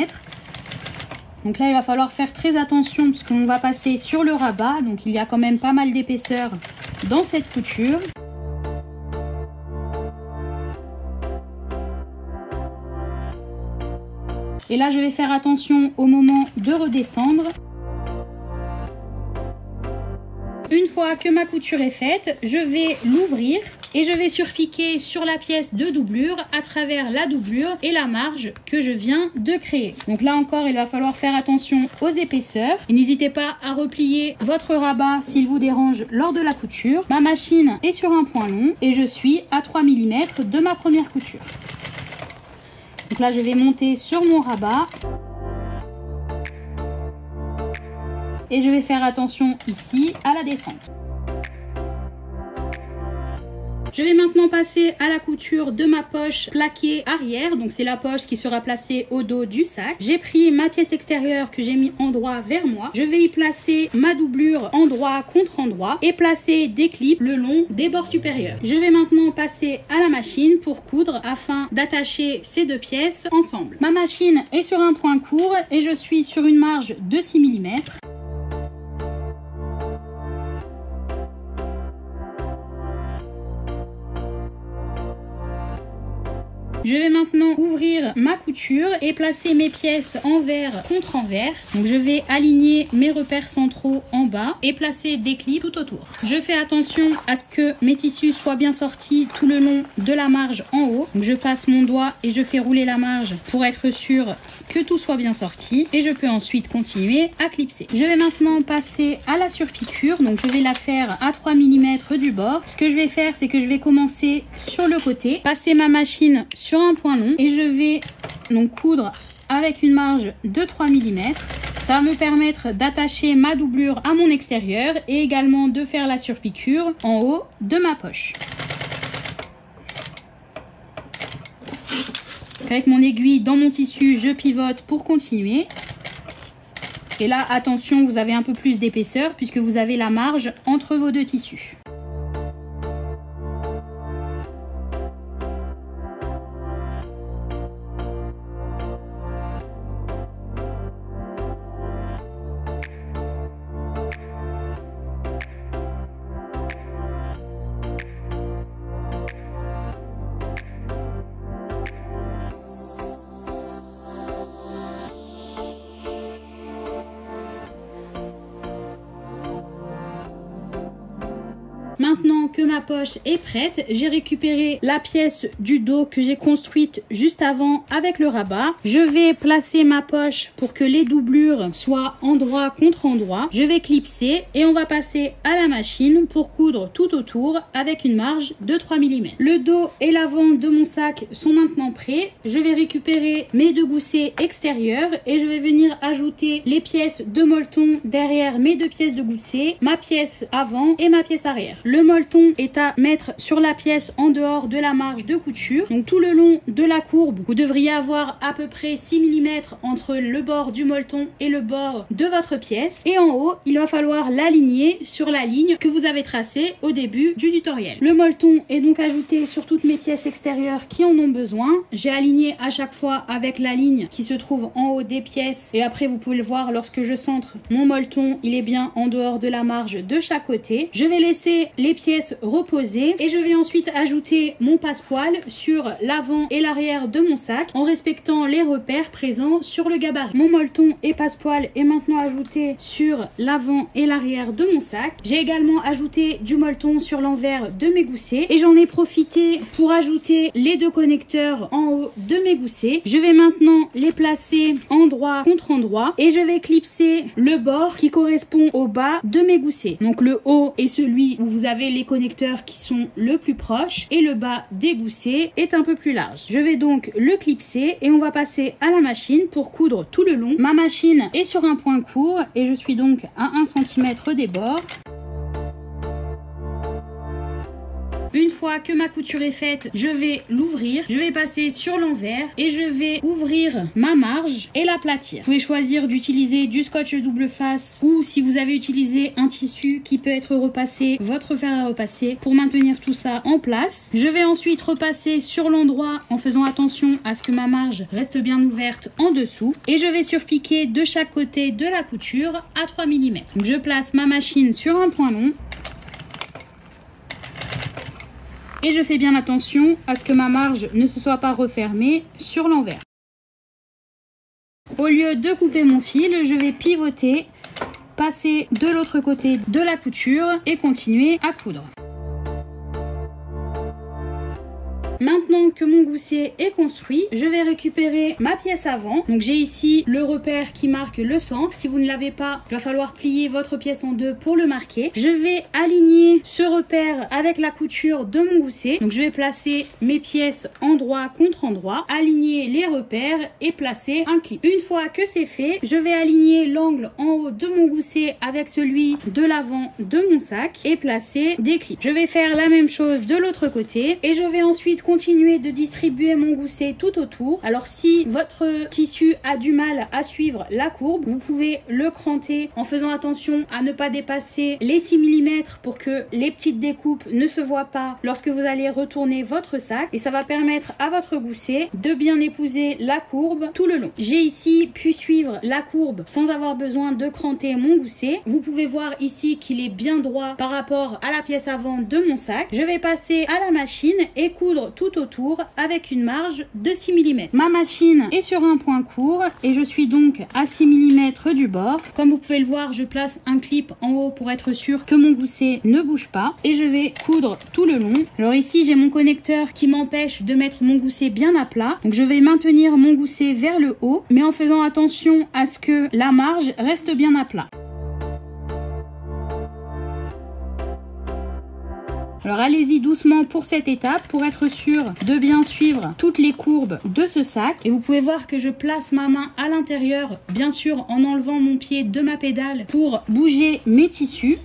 Donc là, il va falloir faire très attention parce qu'on va passer sur le rabat. Donc il y a quand même pas mal d'épaisseur dans cette couture. Et là, je vais faire attention au moment de redescendre. Une fois que ma couture est faite, je vais l'ouvrir et je vais surpiquer sur la pièce de doublure à travers la doublure et la marge que je viens de créer. Donc là encore, il va falloir faire attention aux épaisseurs. Et n'hésitez pas à replier votre rabat s'il vous dérange lors de la couture. Ma machine est sur un point long et je suis à 3 mm de ma première couture. Donc là, je vais monter sur mon rabat. Et je vais faire attention ici à la descente. Je vais maintenant passer à la couture de ma poche plaquée arrière. Donc c'est la poche qui sera placée au dos du sac. J'ai pris ma pièce extérieure que j'ai mis endroit vers moi. Je vais y placer ma doublure endroit contre endroit et placer des clips le long des bords supérieurs. Je vais maintenant passer à la machine pour coudre afin d'attacher ces deux pièces ensemble. Ma machine est sur un point court et je suis sur une marge de 6 mm. Je vais maintenant ouvrir ma couture et placer mes pièces envers contre envers. Donc je vais aligner mes repères centraux en bas et placer des clips tout autour. Je fais attention à ce que mes tissus soient bien sortis tout le long de la marge en haut. Donc je passe mon doigt et je fais rouler la marge pour être sûr que tout soit bien sorti. Et je peux ensuite continuer à clipser. Je vais maintenant passer à la surpiqûre. Donc je vais la faire à 3 mm du bord. Ce que je vais faire, c'est que je vais commencer sur le côté, passer ma machine sur un point long et je vais donc coudre avec une marge de 3 mm. Ça va me permettre d'attacher ma doublure à mon extérieur et également de faire la surpiqûre en haut de ma poche. Avec mon aiguille dans mon tissu, je pivote pour continuer. Et là, attention, vous avez un peu plus d'épaisseur puisque vous avez la marge entre vos deux tissus. Maintenant que ma poche est prête, j'ai récupéré la pièce du dos que j'ai construite juste avant avec le rabat. Je vais placer ma poche pour que les doublures soient endroit contre endroit. Je vais clipser et on va passer à la machine pour coudre tout autour avec une marge de 3 mm. Le dos et l'avant de mon sac sont maintenant prêts. Je vais récupérer mes deux goussets extérieurs et je vais venir ajouter les pièces de molleton derrière mes deux pièces de gousset, ma pièce avant et ma pièce arrière. Le molleton est à mettre sur la pièce en dehors de la marge de couture. Donc tout le long de la courbe, vous devriez avoir à peu près 6 mm entre le bord du molleton et le bord de votre pièce. Et en haut, il va falloir l'aligner sur la ligne que vous avez tracée au début du tutoriel. Le molleton est donc ajouté sur toutes mes pièces extérieures qui en ont besoin. J'ai aligné à chaque fois avec la ligne qui se trouve en haut des pièces. Et après, vous pouvez le voir lorsque je centre mon molleton, il est bien en dehors de la marge de chaque côté. Je vais laisser les pièces reposer et je vais ensuite ajouter mon passepoil sur l'avant et l'arrière de mon sac en respectant les repères présents sur le gabarit. Mon molleton et passepoil est maintenant ajouté sur l'avant et l'arrière de mon sac. J'ai également ajouté du molleton sur l'envers de mes goussets et j'en ai profité pour ajouter les deux connecteurs en haut de mes goussets. Je vais maintenant les placer endroit contre endroit et je vais clipser le bord qui correspond au bas de mes goussets. Donc le haut est celui où vous avez les connecteurs qui sont le plus proches et le bas des goussets est un peu plus large. Je vais donc le clipser et on va passer à la machine pour coudre tout le long. Ma machine est sur un point court et je suis donc à 1 cm des bords. Une fois que ma couture est faite, je vais l'ouvrir, je vais passer sur l'envers et je vais ouvrir ma marge et l'aplatir. Vous pouvez choisir d'utiliser du scotch double face ou si vous avez utilisé un tissu qui peut être repassé, votre fer à repasser pour maintenir tout ça en place. Je vais ensuite repasser sur l'endroit en faisant attention à ce que ma marge reste bien ouverte en dessous et je vais surpiquer de chaque côté de la couture à 3 mm. Donc je place ma machine sur un point long. Et je fais bien attention à ce que ma marge ne se soit pas refermée sur l'envers. Au lieu de couper mon fil, je vais pivoter, passer de l'autre côté de la couture et continuer à coudre. Maintenant que mon gousset est construit, je vais récupérer ma pièce avant. Donc j'ai ici le repère qui marque le centre. Si vous ne l'avez pas, il va falloir plier votre pièce en deux pour le marquer. Je vais aligner ce repère avec la couture de mon gousset. Donc je vais placer mes pièces endroit contre endroit, aligner les repères et placer un clip. Une fois que c'est fait, je vais aligner l'angle en haut de mon gousset avec celui de l'avant de mon sac et placer des clips. Je vais faire la même chose de l'autre côté et je vais ensuite continuer de distribuer mon gousset tout autour. Alors si votre tissu a du mal à suivre la courbe, vous pouvez le cranter en faisant attention à ne pas dépasser les 6 mm pour que les petites découpes ne se voient pas lorsque vous allez retourner votre sac et ça va permettre à votre gousset de bien épouser la courbe tout le long. J'ai ici pu suivre la courbe sans avoir besoin de cranter mon gousset. Vous pouvez voir ici qu'il est bien droit par rapport à la pièce avant de mon sac. Je vais passer à la machine et coudre tout autour avec une marge de 6 mm. Ma machine est sur un point court et je suis donc à 6 mm du bord. Comme vous pouvez le voir, je place un clip en haut pour être sûr que mon gousset ne bouge pas et je vais coudre tout le long. Alors ici, j'ai mon connecteur qui m'empêche de mettre mon gousset bien à plat. Donc je vais maintenir mon gousset vers le haut, mais en faisant attention à ce que la marge reste bien à plat. Alors allez-y doucement pour cette étape pour être sûr de bien suivre toutes les courbes de ce sac. Et vous pouvez voir que je place ma main à l'intérieur, bien sûr en enlevant mon pied de ma pédale pour bouger mes tissus.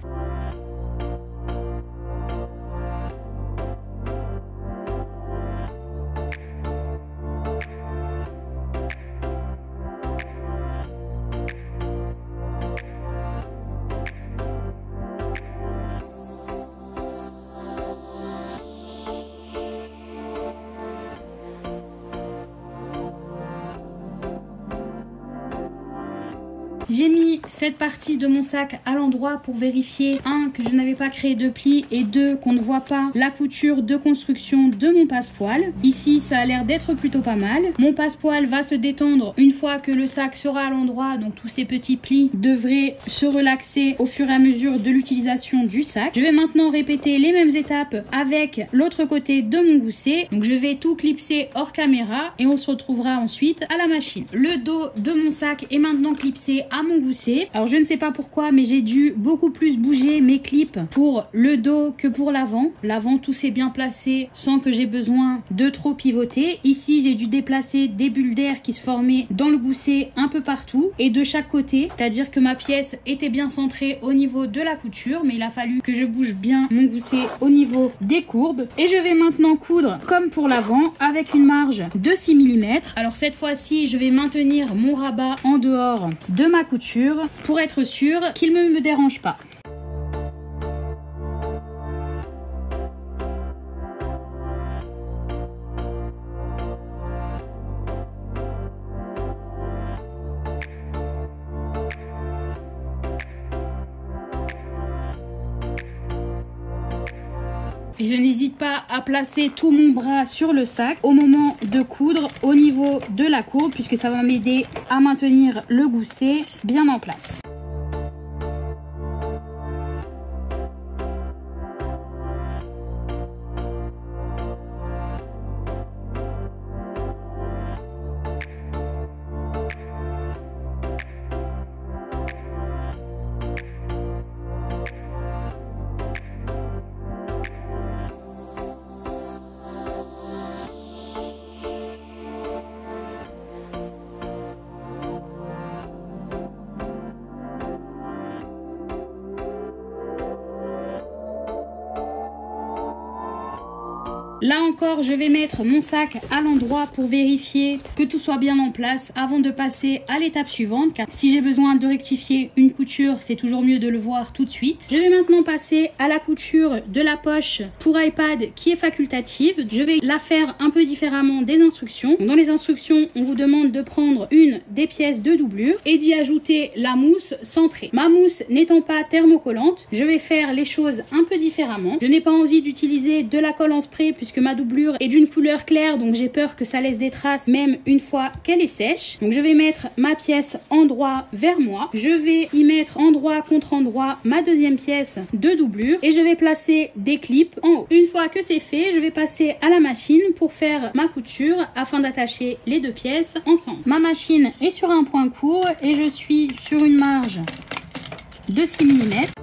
J'ai mis cette partie de mon sac à l'endroit pour vérifier, 1, que je n'avais pas créé de plis et 2, qu'on ne voit pas la couture de construction de mon passepoil. Ici, ça a l'air d'être plutôt pas mal. Mon passepoil va se détendre une fois que le sac sera à l'endroit, donc tous ces petits plis devraient se relaxer au fur et à mesure de l'utilisation du sac. Je vais maintenant répéter les mêmes étapes avec l'autre côté de mon gousset. Donc je vais tout clipser hors caméra et on se retrouvera ensuite à la machine. Le dos de mon sac est maintenant clipsé à à mon gousset. Alors je ne sais pas pourquoi, mais j'ai dû beaucoup plus bouger mes clips pour le dos que pour l'avant. L'avant, tout s'est bien placé sans que j'ai besoin de trop pivoter. Ici, j'ai dû déplacer des bulles d'air qui se formaient dans le gousset un peu partout et de chaque côté, c'est-à-dire que ma pièce était bien centrée au niveau de la couture, mais il a fallu que je bouge bien mon gousset au niveau des courbes. Et je vais maintenant coudre comme pour l'avant avec une marge de 6 mm. Alors cette fois-ci, je vais maintenir mon rabat en dehors de ma couture pour être sûr qu'il ne me dérange pas. Et je n'hésite pas à placer tout mon bras sur le sac au moment de coudre au niveau de la courbe, puisque ça va m'aider à maintenir le gousset bien en place. Là encore, je vais mettre mon sac à l'endroit pour vérifier que tout soit bien en place avant de passer à l'étape suivante. Car si j'ai besoin de rectifier une couture, c'est toujours mieux de le voir tout de suite. Je vais maintenant passer à la couture de la poche pour iPad qui est facultative. Je vais la faire un peu différemment des instructions. Dans les instructions, on vous demande de prendre une des pièces de doublure et d'y ajouter la mousse centrée. Ma mousse n'étant pas thermocollante, je vais faire les choses un peu différemment. Je n'ai pas envie d'utiliser de la colle en spray puisque ma doublure est d'une couleur claire, donc j'ai peur que ça laisse des traces même une fois qu'elle est sèche. Donc je vais mettre ma pièce endroit vers moi. Je vais y mettre endroit contre endroit ma deuxième pièce de doublure et je vais placer des clips en haut. Une fois que c'est fait, je vais passer à la machine pour faire ma couture afin d'attacher les deux pièces ensemble. Ma machine est sur un point court et je suis sur une marge de 6 mm.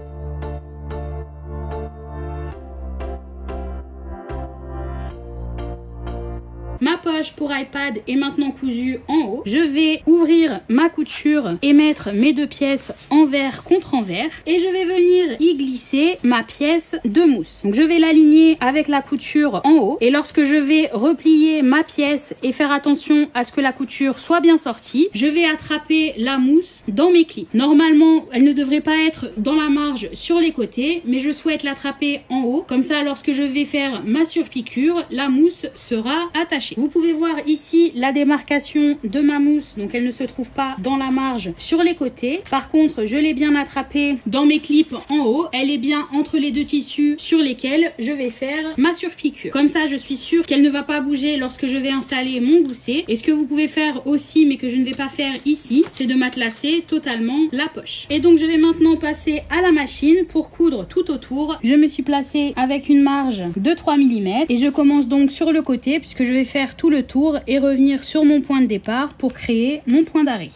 Ma poche pour iPad est maintenant cousue en haut. Je vais ouvrir ma couture et mettre mes deux pièces envers contre envers. Et je vais venir y glisser ma pièce de mousse. Donc je vais l'aligner avec la couture en haut. Et lorsque je vais replier ma pièce et faire attention à ce que la couture soit bien sortie, je vais attraper la mousse dans mes clips. Normalement, elle ne devrait pas être dans la marge sur les côtés, mais je souhaite l'attraper en haut. Comme ça, lorsque je vais faire ma surpiqûre, la mousse sera attachée. Vous pouvez voir ici la démarcation de ma mousse, donc elle ne se trouve pas dans la marge sur les côtés. Par contre, je l'ai bien attrapée dans mes clips en haut. Elle est bien entre les deux tissus sur lesquels je vais faire ma surpiqûre. Comme ça, je suis sûre qu'elle ne va pas bouger lorsque je vais installer mon gousset. Et ce que vous pouvez faire aussi, mais que je ne vais pas faire ici, c'est de matelacer totalement la poche. Et donc, je vais maintenant passer à la machine pour coudre tout autour. Je me suis placée avec une marge de 3 mm et je commence donc sur le côté puisque je vais faire tout le tour et revenir sur mon point de départ pour créer mon point d'arrêt.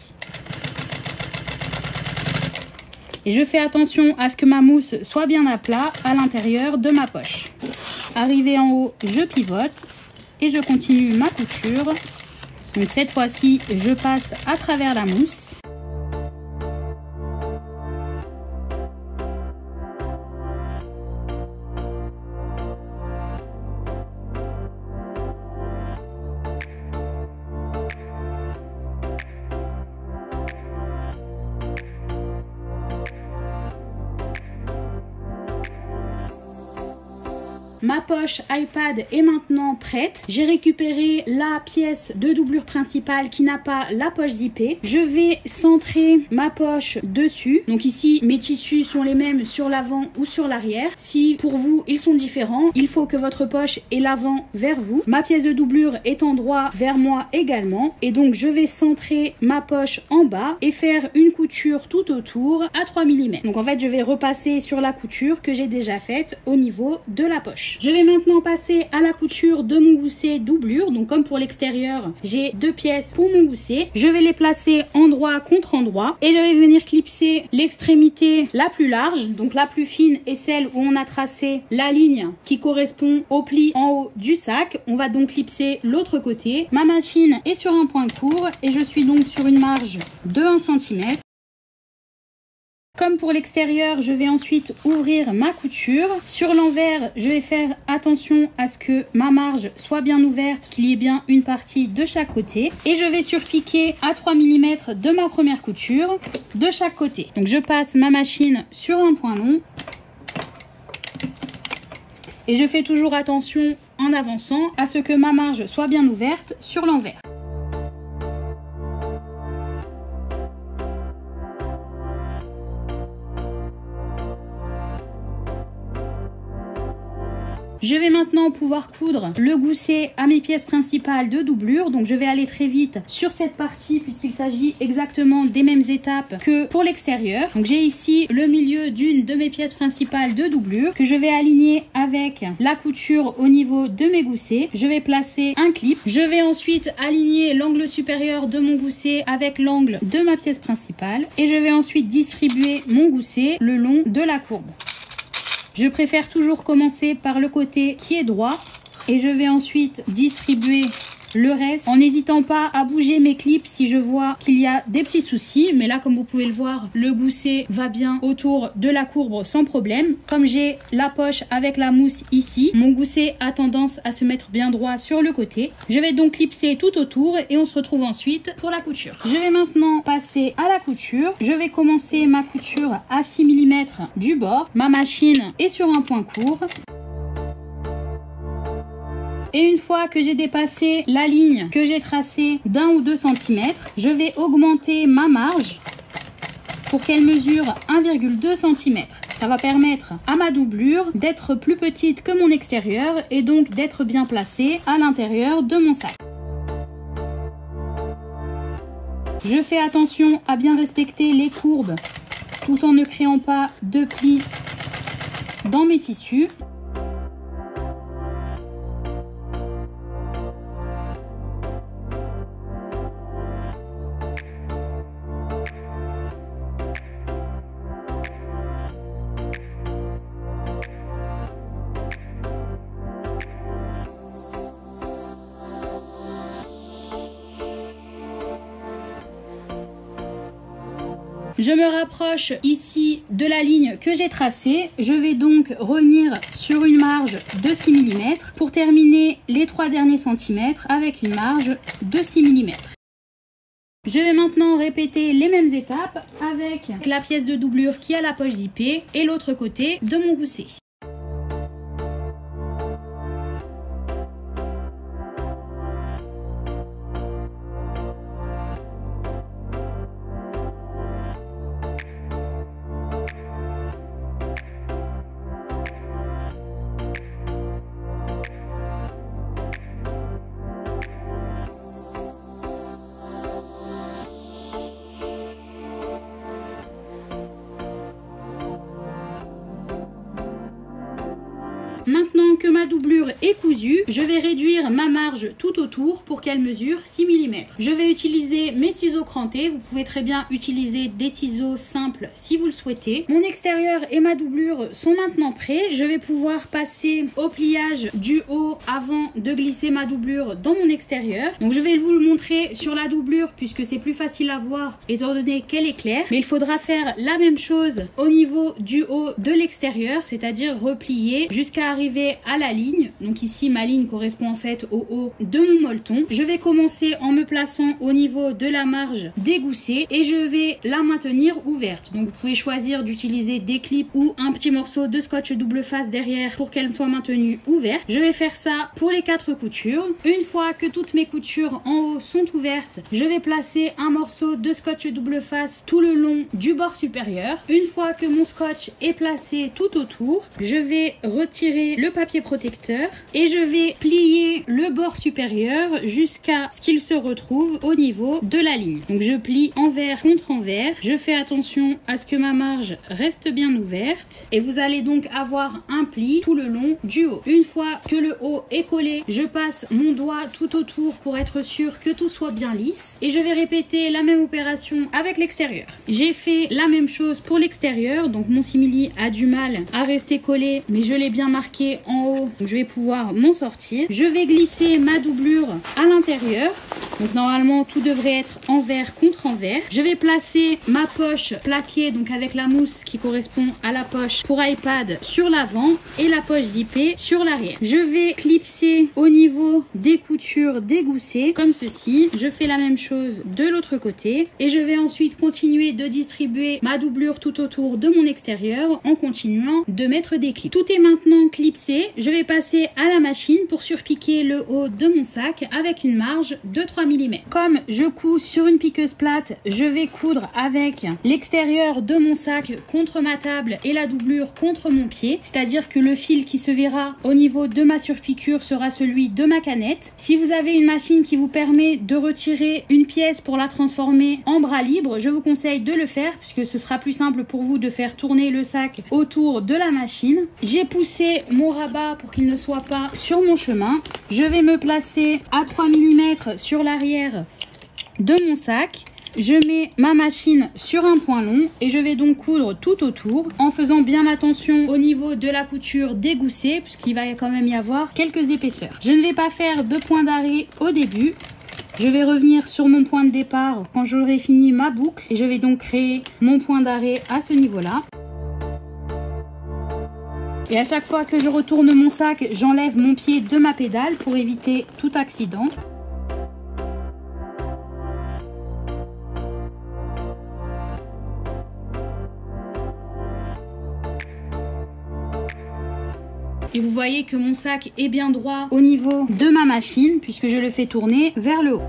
Et je fais attention à ce que ma mousse soit bien à plat à l'intérieur de ma poche. Arrivé en haut, je pivote et je continue ma couture. Donc cette fois-ci, je passe à travers la mousse. Ma poche iPad est maintenant prête. J'ai récupéré la pièce de doublure principale qui n'a pas la poche zippée. Je vais centrer ma poche dessus. Donc ici, mes tissus sont les mêmes sur l'avant ou sur l'arrière. Si pour vous, ils sont différents, il faut que votre poche ait l'avant vers vous. Ma pièce de doublure est en droit vers moi également. Et donc, je vais centrer ma poche en bas et faire une couture tout autour à 3 mm. Donc en fait, je vais repasser sur la couture que j'ai déjà faite au niveau de la poche. poche. Je vais maintenant passer à la couture de mon gousset doublure. Donc comme pour l'extérieur, j'ai 2 pièces pour mon gousset. Je vais les placer endroit contre endroit et je vais venir clipser l'extrémité la plus large, donc la plus fine est celle où on a tracé la ligne qui correspond au pli en haut du sac. On va donc clipser l'autre côté. Ma machine est sur un point court et je suis donc sur une marge de 1 cm. Comme pour l'extérieur, je vais ensuite ouvrir ma couture. Sur l'envers, je vais faire attention à ce que ma marge soit bien ouverte, qu'il y ait bien une partie de chaque côté. Et je vais surpiquer à 3 mm de ma première couture de chaque côté. Donc je passe ma machine sur un point long. Et je fais toujours attention en avançant à ce que ma marge soit bien ouverte sur l'envers. Je vais maintenant pouvoir coudre le gousset à mes pièces principales de doublure. Donc je vais aller très vite sur cette partie puisqu'il s'agit exactement des mêmes étapes que pour l'extérieur. Donc j'ai ici le milieu d'une de mes pièces principales de doublure que je vais aligner avec la couture au niveau de mes goussets. Je vais placer un clip. Je vais ensuite aligner l'angle supérieur de mon gousset avec l'angle de ma pièce principale. Et je vais ensuite distribuer mon gousset le long de la courbe. Je préfère toujours commencer par le côté qui est droit et je vais ensuite distribuer le reste en n'hésitant pas à bouger mes clips si je vois qu'il y a des petits soucis. Mais là, comme vous pouvez le voir, le gousset va bien autour de la courbe sans problème. Comme j'ai la poche avec la mousse ici, mon gousset a tendance à se mettre bien droit sur le côté. Je vais donc clipser tout autour et on se retrouve ensuite pour la couture. Je vais maintenant passer à la couture. Je vais commencer ma couture à 6 mm du bord. Ma machine est sur un point court. Et une fois que j'ai dépassé la ligne que j'ai tracée d'1 ou 2 cm, je vais augmenter ma marge pour qu'elle mesure 1,2 cm. Ça va permettre à ma doublure d'être plus petite que mon extérieur et donc d'être bien placée à l'intérieur de mon sac. Je fais attention à bien respecter les courbes tout en ne créant pas de plis dans mes tissus. Je me rapproche ici de la ligne que j'ai tracée. Je vais donc revenir sur une marge de 6 mm pour terminer les 3 derniers centimètres avec une marge de 6 mm. Je vais maintenant répéter les mêmes étapes avec la pièce de doublure qui a la poche zippée et l'autre côté de mon gousset. Maintenant que ma doublure est cousue, je vais réduire ma marge tout autour pour qu'elle mesure 6 mm. Je vais utiliser mes ciseaux crantés. Vous pouvez très bien utiliser des ciseaux simples si vous le souhaitez. Mon extérieur et ma doublure sont maintenant prêts. Je vais pouvoir passer au pliage du haut avant de glisser ma doublure dans mon extérieur. Donc je vais vous le montrer sur la doublure puisque c'est plus facile à voir étant donné qu'elle est claire. Mais il faudra faire la même chose au niveau du haut de l'extérieur, c'est-à-dire replier jusqu'à arriver à la ligne. Donc ici ma ligne correspond en fait au haut de mon molleton. Je vais commencer en me plaçant au niveau de la marge des goussets et je vais la maintenir ouverte. Donc vous pouvez choisir d'utiliser des clips ou un petit morceau de scotch double face derrière pour qu'elle soit maintenue ouverte. Je vais faire ça pour les 4 coutures. Une fois que toutes mes coutures en haut sont ouvertes, je vais placer un morceau de scotch double face tout le long du bord supérieur. Une fois que mon scotch est placé tout autour, je vais retirer le papier protecteur et je vais plier le bord supérieur jusqu'à ce qu'il se retrouve au niveau de la ligne. Donc je plie envers contre envers. Je fais attention à ce que ma marge reste bien ouverte et vous allez donc avoir un pli tout le long du haut. Une fois que le haut est collé, je passe mon doigt tout autour pour être sûr que tout soit bien lisse et je vais répéter la même opération avec l'extérieur. J'ai fait la même chose pour l'extérieur, donc mon simili a du mal à rester collé mais je l'ai bien marqué en haut, donc je vais pouvoir m'en sortir. Je vais glisser ma doublure à l'intérieur, donc normalement tout devrait être envers contre envers. Je vais placer ma poche plaquée, donc avec la mousse qui correspond à la poche pour iPad sur l'avant et la poche zippée sur l'arrière. Je vais clipser au niveau des coutures des goussets comme ceci. Je fais la même chose de l'autre côté et je vais ensuite continuer de distribuer ma doublure tout autour de mon extérieur en continuant de mettre des clips. Tout est maintenant clipsé. Je vais passer à la machine pour surpiquer le haut de mon sac avec une marge de 3 mm. Comme je couds sur une piqueuse plate, je vais coudre avec l'extérieur de mon sac contre ma table et la doublure contre mon pied, c'est-à-dire que le fil qui se verra au niveau de ma surpiqûre sera celui de ma canette. Si vous avez une machine qui vous permet de retirer une pièce pour la transformer en bras libre, je vous conseille de le faire puisque ce sera plus simple pour vous de faire tourner le sac autour de la machine. J'ai poussé mon rabat pour qu'il ne soit pas sur mon chemin. Je vais me placer à 3 mm sur l'arrière de mon sac. Je mets ma machine sur un point long et je vais donc coudre tout autour en faisant bien attention au niveau de la couture des goussets puisqu'il va quand même y avoir quelques épaisseurs. Je ne vais pas faire de point d'arrêt au début. Je vais revenir sur mon point de départ quand j'aurai fini ma boucle et je vais donc créer mon point d'arrêt à ce niveau-là. Et à chaque fois que je retourne mon sac, j'enlève mon pied de ma pédale pour éviter tout accident. Et vous voyez que mon sac est bien droit au niveau de ma machine puisque je le fais tourner vers le haut.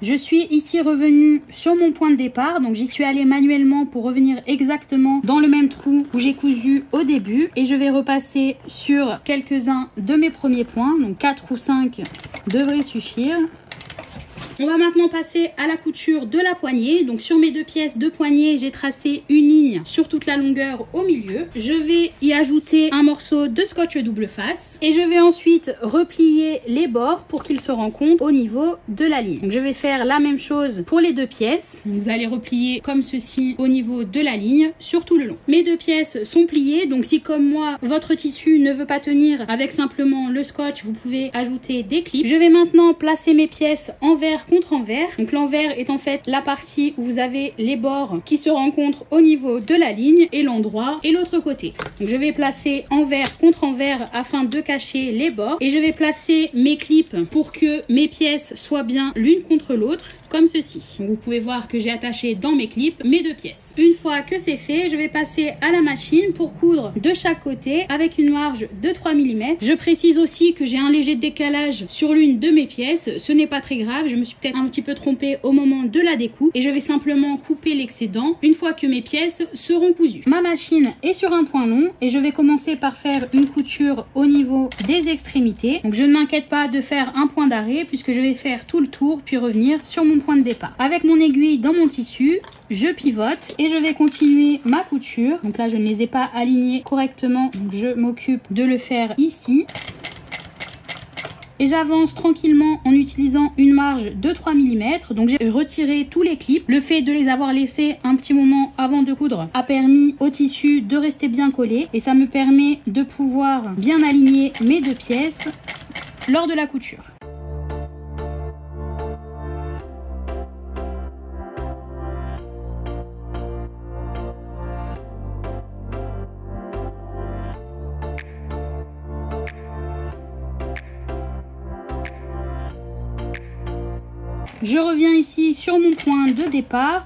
Je suis ici revenue sur mon point de départ, donc j'y suis allée manuellement pour revenir exactement dans le même trou où j'ai cousu au début. Et je vais repasser sur quelques-uns de mes premiers points, donc 4 ou 5 devraient suffire. On va maintenant passer à la couture de la poignée. Donc sur mes deux pièces de poignée, j'ai tracé une ligne sur toute la longueur au milieu. Je vais y ajouter un morceau de scotch double face et je vais ensuite replier les bords pour qu'ils se rencontrent au niveau de la ligne. Donc je vais faire la même chose pour les deux pièces. Vous allez replier comme ceci au niveau de la ligne sur tout le long. Mes deux pièces sont pliées, donc si comme moi votre tissu ne veut pas tenir avec simplement le scotch, vous pouvez ajouter des clips. Je vais maintenant placer mes pièces envers contre envers. Donc l'envers est en fait la partie où vous avez les bords qui se rencontrent au niveau de la ligne et l'endroit et l'autre côté. Donc je vais placer envers contre envers afin de cacher les bords et je vais placer mes clips pour que mes pièces soient bien l'une contre l'autre comme ceci. Donc vous pouvez voir que j'ai attaché dans mes clips mes deux pièces. Une fois que c'est fait, je vais passer à la machine pour coudre de chaque côté avec une marge de 3 mm. Je précise aussi que j'ai un léger décalage sur l'une de mes pièces. Ce n'est pas très grave, je me suis peut-être un petit peu trompée au moment de la découpe et je vais simplement couper l'excédent une fois que mes pièces seront cousues. Ma machine est sur un point long et je vais commencer par faire une couture au niveau des extrémités. Donc je ne m'inquiète pas de faire un point d'arrêt puisque je vais faire tout le tour puis revenir sur mon point de départ. Avec mon aiguille dans mon tissu, je pivote et je vais continuer ma couture. Donc là je ne les ai pas alignés correctement, donc je m'occupe de le faire ici. Et j'avance tranquillement en utilisant une marge de 3 mm. Donc j'ai retiré tous les clips. Le fait de les avoir laissés un petit moment avant de coudre a permis au tissu de rester bien collé. Et ça me permet de pouvoir bien aligner mes deux pièces lors de la couture. Je reviens ici sur mon point de départ,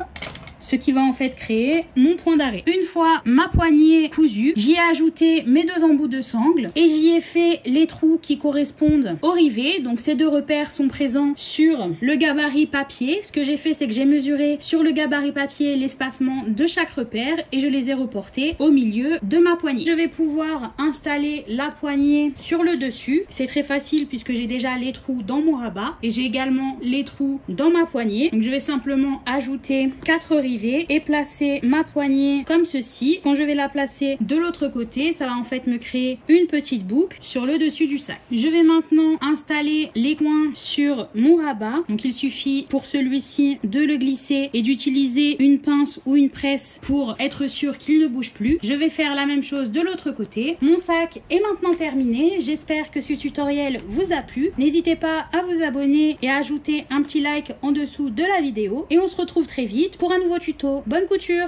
ce qui va en fait créer mon point d'arrêt. Une fois ma poignée cousue, j'y ai ajouté mes 2 embouts de sangle et j'y ai fait les trous qui correspondent au rivet. Donc ces 2 repères sont présents sur le gabarit papier. Ce que j'ai fait, c'est que j'ai mesuré sur le gabarit papier l'espacement de chaque repère et je les ai reportés au milieu de ma poignée. Je vais pouvoir installer la poignée sur le dessus. C'est très facile puisque j'ai déjà les trous dans mon rabat et j'ai également les trous dans ma poignée. Donc je vais simplement ajouter 4 rivets et placer ma poignée comme ceci. Quand je vais la placer de l'autre côté, ça va en fait me créer une petite boucle sur le dessus du sac. Je vais maintenant installer les coins sur mon rabat. Donc il suffit pour celui-ci de le glisser et d'utiliser une pince ou une presse pour être sûr qu'il ne bouge plus. Je vais faire la même chose de l'autre côté. Mon sac est maintenant terminé. J'espère que ce tutoriel vous a plu. N'hésitez pas à vous abonner et à ajouter un petit like en dessous de la vidéo. Et on se retrouve très vite pour un nouveau tuto. Bonne couture!